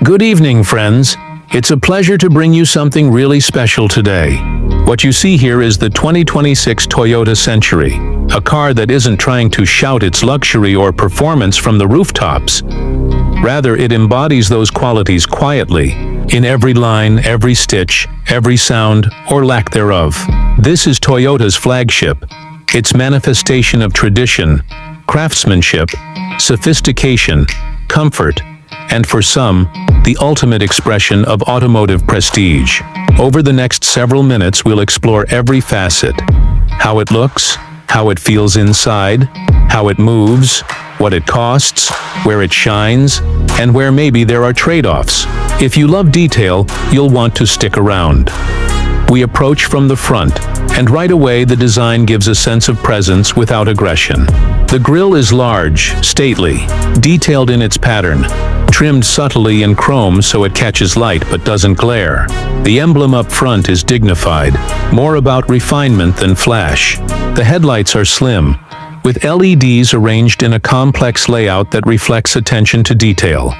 Good evening, friends. It's a pleasure to bring you something really special today. What you see here is the 2026 Toyota Century, a car that isn't trying to shout its luxury or performance from the rooftops. Rather, it embodies those qualities quietly, in every line, every stitch, every sound, or lack thereof. This is Toyota's flagship, its manifestation of tradition, craftsmanship, sophistication, comfort, and for some, the ultimate expression of automotive prestige. Over the next several minutes, we'll explore every facet: how it looks, how it feels inside, how it moves, what it costs, where it shines, and where maybe there are trade-offs. If you love detail, you'll want to stick around. We approach from the front, and right away the design gives a sense of presence without aggression. The grille is large, stately, detailed in its pattern, trimmed subtly in chrome so it catches light but doesn't glare. The emblem up front is dignified, more about refinement than flash. The headlights are slim, with LEDs arranged in a complex layout that reflects attention to detail.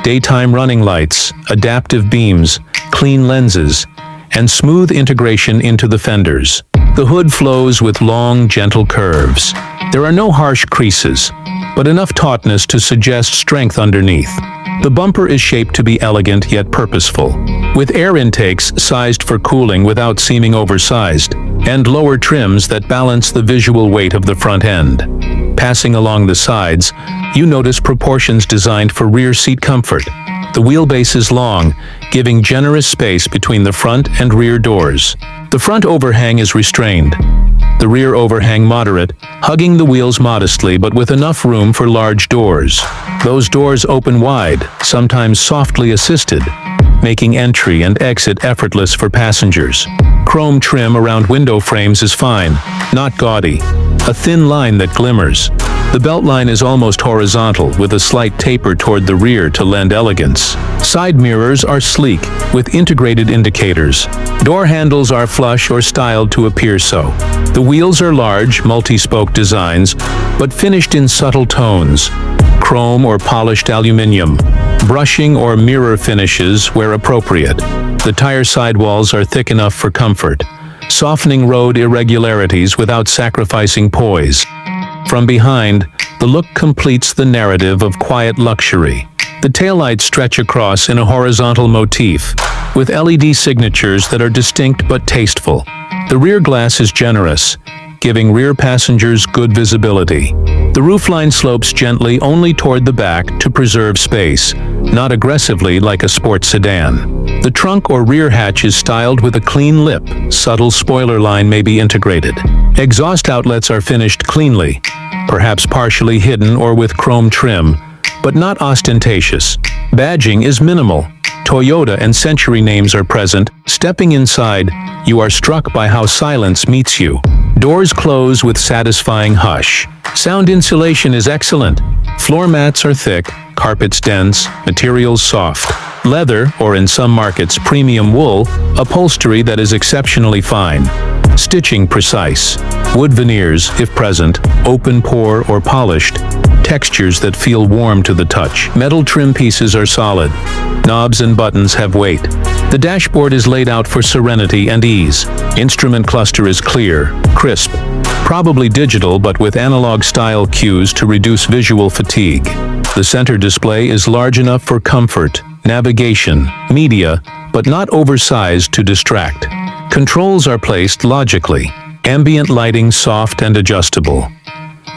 Daytime running lights, adaptive beams, clean lenses, and smooth integration into the fenders. The hood flows with long, gentle curves. There are no harsh creases, but enough tautness to suggest strength underneath. The bumper is shaped to be elegant yet purposeful, with air intakes sized for cooling without seeming oversized, and lower trims that balance the visual weight of the front end. Passing along the sides, you notice proportions designed for rear seat comfort. The wheelbase is long, giving generous space between the front and rear doors. The front overhang is restrained, the rear overhang moderate, hugging the wheels modestly but with enough room for large doors. Those doors open wide, sometimes softly assisted, making entry and exit effortless for passengers. Chrome trim around window frames is fine, not gaudy, a thin line that glimmers. The beltline is almost horizontal, with a slight taper toward the rear to lend elegance. Side mirrors are sleek, with integrated indicators. Door handles are flush or styled to appear so. The wheels are large, multi-spoke designs, but finished in subtle tones: chrome or polished aluminum, brushing or mirror finishes where appropriate. The tire sidewalls are thick enough for comfort, softening road irregularities without sacrificing poise. From behind, the look completes the narrative of quiet luxury. The taillights stretch across in a horizontal motif, with LED signatures that are distinct but tasteful. The rear glass is generous, giving rear passengers good visibility. The roofline slopes gently only toward the back to preserve space, not aggressively like a sports sedan. The trunk or rear hatch is styled with a clean lip, subtle spoiler line may be integrated. Exhaust outlets are finished cleanly, perhaps partially hidden or with chrome trim, but not ostentatious. Badging is minimal. Toyota and Century names are present. Stepping inside, you are struck by how silence meets you. Doors close with satisfying hush. Sound insulation is excellent. Floor mats are thick, carpets dense, materials soft. Leather, or in some markets premium wool, upholstery that is exceptionally fine. Stitching precise. Wood veneers, if present, open pore or polished. Textures that feel warm to the touch. Metal trim pieces are solid. Knobs and buttons have weight. The dashboard is laid out for serenity and ease. Instrument cluster is clear, crisp, probably digital but with analog-style cues to reduce visual fatigue. The center display is large enough for comfort, navigation, media, but not oversized to distract. Controls are placed logically. Ambient lighting soft and adjustable.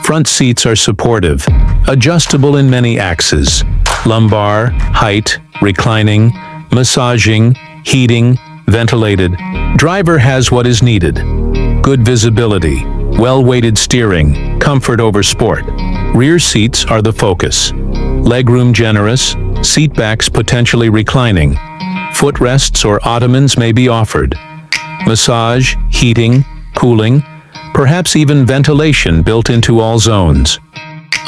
Front seats are supportive, adjustable in many axes. Lumbar, height, reclining, massaging, heating, ventilated. Driver has what is needed. Good visibility, well-weighted steering, comfort over sport. Rear seats are the focus. Legroom generous, seat backs potentially reclining. Footrests or ottomans may be offered. Massage, heating, cooling, perhaps even ventilation built into all zones.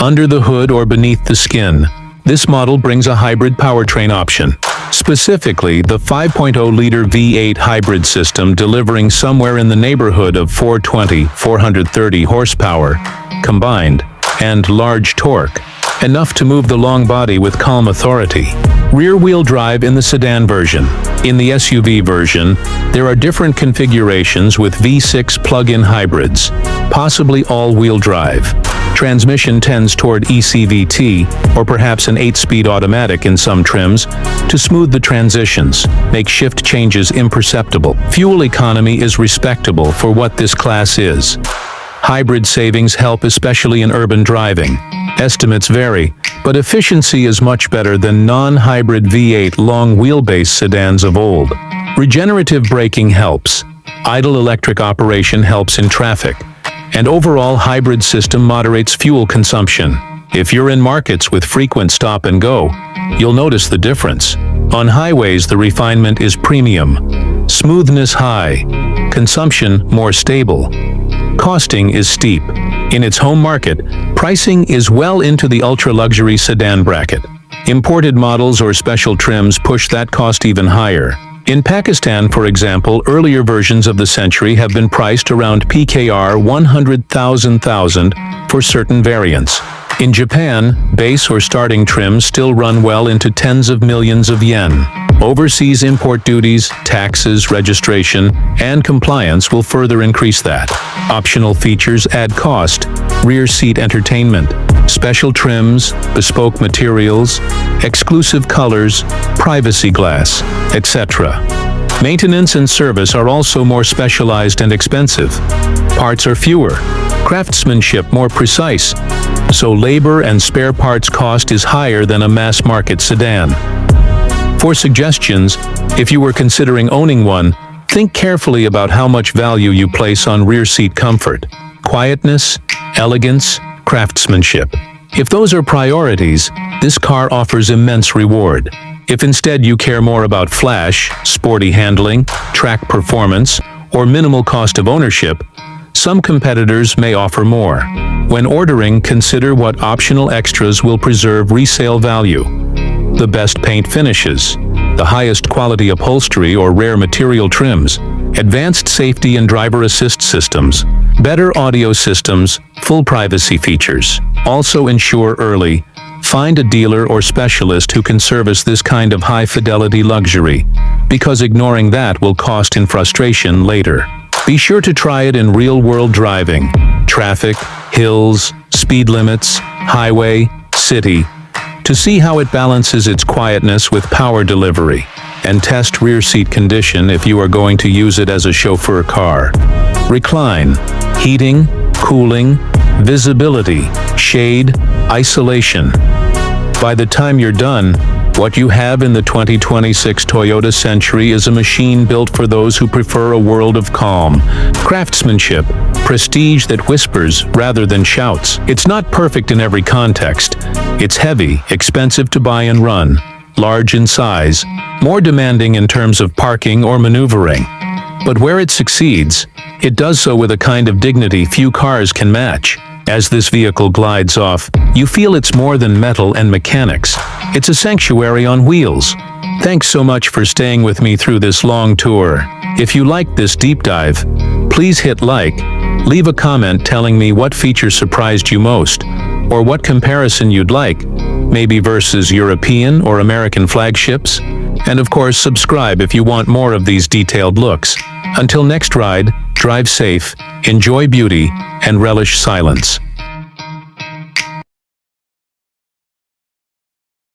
Under the hood or beneath the skin, this model brings a hybrid powertrain option. Specifically, the 5.0-liter V8 hybrid system delivering somewhere in the neighborhood of 420-430 horsepower combined, and large torque. enough to move the long body with calm authority. Rear-wheel drive in the sedan version. In the SUV version, there are different configurations with V6 plug-in hybrids, possibly all-wheel drive. Transmission tends toward ECVT, or perhaps an 8-speed automatic in some trims, to smooth the transitions, make shift changes imperceptible. Fuel economy is respectable for what this class is. Hybrid savings help especially in urban driving. Estimates vary, but efficiency is much better than non-hybrid V8 long-wheelbase sedans of old. Regenerative braking helps. Idle electric operation helps in traffic. And overall hybrid system moderates fuel consumption. If you're in markets with frequent stop and go, you'll notice the difference. On highways, the refinement is premium. Smoothness high. Consumption more stable. Costing is steep. In its home market, pricing is well into the ultra-luxury sedan bracket. Imported models or special trims push that cost even higher. In Pakistan, for example, earlier versions of the Century have been priced around PKR 100,000 for certain variants. In Japan, base or starting trims still run well into tens of millions of yen. Overseas import duties, taxes, registration, and compliance will further increase that. Optional features add cost: rear seat entertainment, special trims, bespoke materials, exclusive colors, privacy glass, etc. Maintenance and service are also more specialized and expensive. Parts are fewer, craftsmanship more precise, so labor and spare parts cost is higher than a mass-market sedan. For suggestions, if you were considering owning one, think carefully about how much value you place on rear seat comfort, quietness, elegance, craftsmanship. If those are priorities, this car offers immense reward. If instead you care more about flash, sporty handling, track performance, or minimal cost of ownership, some competitors may offer more. When ordering, consider what optional extras will preserve resale value. The best paint finishes, the highest quality upholstery or rare material trims, advanced safety and driver assist systems, better audio systems, full privacy features. Also insure early. Find a dealer or specialist who can service this kind of high-fidelity luxury, because ignoring that will cost in frustration later. Be sure to try it in real-world driving, traffic, hills, speed limits, highway, city, to see how it balances its quietness with power delivery, and test rear seat condition if you are going to use it as a chauffeur car. Recline, heating, cooling, visibility, shade, isolation. By the time you're done, what you have in the 2026 Toyota Century is a machine built for those who prefer a world of calm, craftsmanship, prestige that whispers rather than shouts. It's not perfect in every context. It's heavy, expensive to buy and run, large in size, more demanding in terms of parking or maneuvering. But where it succeeds, it does so with a kind of dignity few cars can match. As this vehicle glides off, you feel it's more than metal and mechanics. It's a sanctuary on wheels. Thanks so much for staying with me through this long tour. If you liked this deep dive, please hit like, leave a comment telling me what feature surprised you most, or what comparison you'd like, maybe versus European or American flagships. And of course, subscribe if you want more of these detailed looks. Until next ride, drive safe, enjoy beauty, and relish silence.